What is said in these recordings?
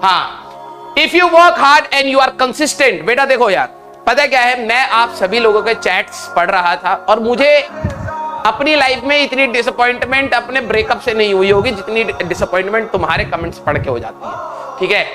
हाँ, if you work hard and you are consistent. बेटा देखो यार, पता क्या है, मैं आप सभी लोगों के चैट्स पढ़ रहा था और मुझे अपनी लाइफ में इतनी डिसअपॉइंटमेंट अपने ब्रेकअप से नहीं हुई होगी जितनी डिसअपॉइंटमेंट तुम्हारे कमेंट्स पढ़ के हो जाती है। ठीक है,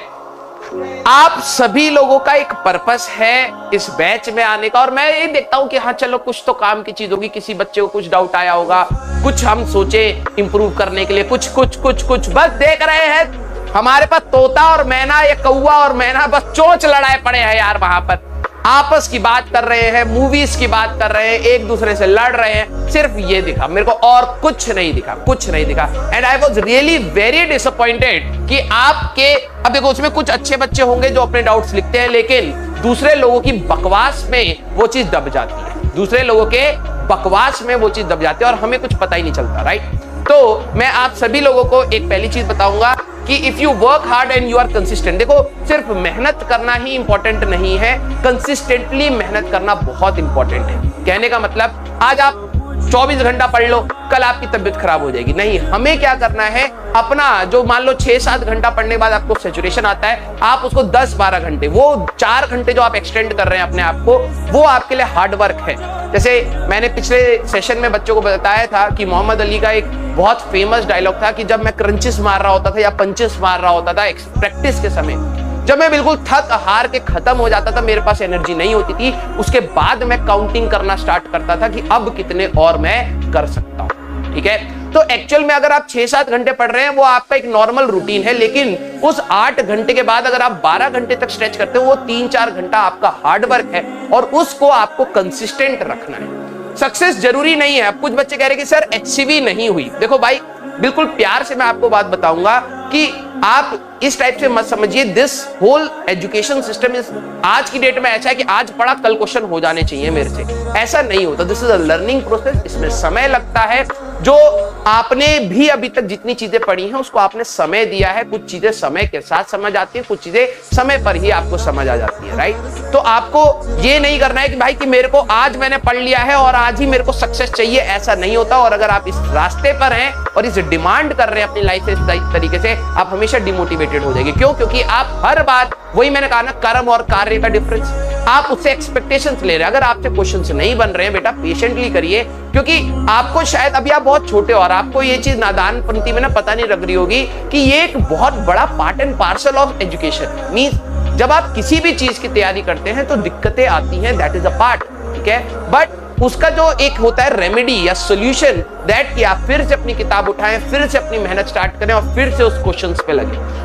आप सभी लोगों का एक पर्पस है इस बैच में आने का, और मैं ये देखता हूं कि हाँ चलो कुछ तो काम की चीज होगी, किसी बच्चे को कुछ डाउट आया होगा, कुछ हम सोचे इंप्रूव करने के लिए, कुछ बस देख रहे हैं हमारे पास तोता और मैना, ये कौवा और मैना बस चोंच लड़ाए पड़े हैं यार, वहां पर आपस की बात कर रहे हैं, मूवीज की बात कर रहे हैं, एक दूसरे से लड़ रहे हैं, सिर्फ ये दिखा मेरे को और कुछ नहीं दिखा। And I was really very disappointed कि आपके, अब देखो उसमें कुछ अच्छे बच्चे होंगे जो अपने डाउट्स लिखते हैं, लेकिन दूसरे लोगों की बकवास में वो चीज दब जाती है, दूसरे लोगों के बकवास में वो चीज दब जाती है और हमें कुछ पता ही नहीं चलता, राइट। तो मैं आप सभी लोगों को एक पहली चीज बताऊंगा कि if you work hard and you are consistent, देखो सिर्फ मेहनत करना ही इंपॉर्टेंट नहीं है, कंसिस्टेंटली मेहनत करना बहुत इंपॉर्टेंट है। कहने का मतलब आज आप 24 घंटा पढ़ लो, कल आपकी तबीयत खराब हो जाएगी, नहीं, हमें क्या करना है, अपना जो मान लो 6-7 घंटा पढ़ने के बाद आपको सैचुरेशन आता है, आप उसको 10-12 घंटे, वो 4 घंटे जो आप एक्सटेंड कर रहे हैं अपने आप को, वो आपके लिए हार्ड वर्क है। जैसे मैंने पिछले सेशन में बच्चों को बताया था कि मोहम्मद अली का एक बहुत फेमस डायलॉग था कि जब मैं क्रंचेस मार रहा होता था या पंचेस मार रहा होता था प्रैक्टिस के समय, जब मैं बिल्कुल थक हार के खत्म हो जाता था, मेरे पास एनर्जी नहीं होती थी, उसके बाद मैं काउंटिंग करना स्टार्ट करता था कि अब कितने और मैं कर सकता हूं। ठीक है, तो एक्चुअल में अगर आप 6-7 घंटे पढ़ रहे हैं वो आपका एक नॉर्मल रूटीन है, लेकिन उस 8 घंटे के बाद अगर आप 12 घंटे तक स्ट्रेच करते हो, वो 3-4 घंटा आपका हार्ड वर्क है और उसको आपको कंसिस्टेंट रखना है। सक्सेस जरूरी नहीं है। अब कुछ बच्चे कह रहे हैं कि सर HCV नहीं हुई, देखो भाई बिल्कुल प्यार से मैं आपको बात बताऊंगा कि आप इस टाइप से मत समझिए, this whole education system is आज की डेट में ऐसा है कि आज पढ़ा कल क्वेश्चन हो जाने चाहिए मेरे से, ऐसा नहीं होता। This is a learning process, इसमें समय लगता है। जो आपने भी अभी तक जितनी चीजें पढ़ी हैं उसको आपने समय दिया है, कुछ चीजें समय के साथ समझ आती है, कुछ चीजें समय पर ही आपको समझ आ जाती है, राइट। तो आपको ये नहीं करना है कि भाई कि मेरे को आज मैंने पढ़ लिया है और आज ही मेरे को सक्सेस चाहिए, ऐसा नहीं होता। और अगर आप इस रास्ते पर हैं और इस डिमांड कर रहे हैं अपनी लाइफ से इस तरीके से, आप हमेशा डिमोटिवेटेड हो जाएंगे। क्यों? क्योंकि आप हर बार वही मैंने कहा ना, कर्म और कार्य का डिफरेंस, आप उससे एक्सपेक्टेशंस ले रहे हैं। अगर आपसे क्वेश्चंस नहीं बन रहे हैं बेटा, पेशेंटली करिए, क्योंकि आपको शायद अभी आप बहुत छोटे हो और आपको ये चीज नादानपंती में ना पता नहीं लग रही होगी कि ये एक बहुत बड़ा part and parcel of education. Means जब आप किसी भी चीज की तैयारी करते हैं तो दिक्कतें आती हैं, दैट इज अ पार्ट, ठीक है, बट उसका जो एक होता है रेमेडी या सोल्यूशन, दैट कि आप फिर से अपनी किताब उठाएं, फिर से अपनी मेहनत स्टार्ट करें और फिर से उस क्वेश्चंस पे लगे।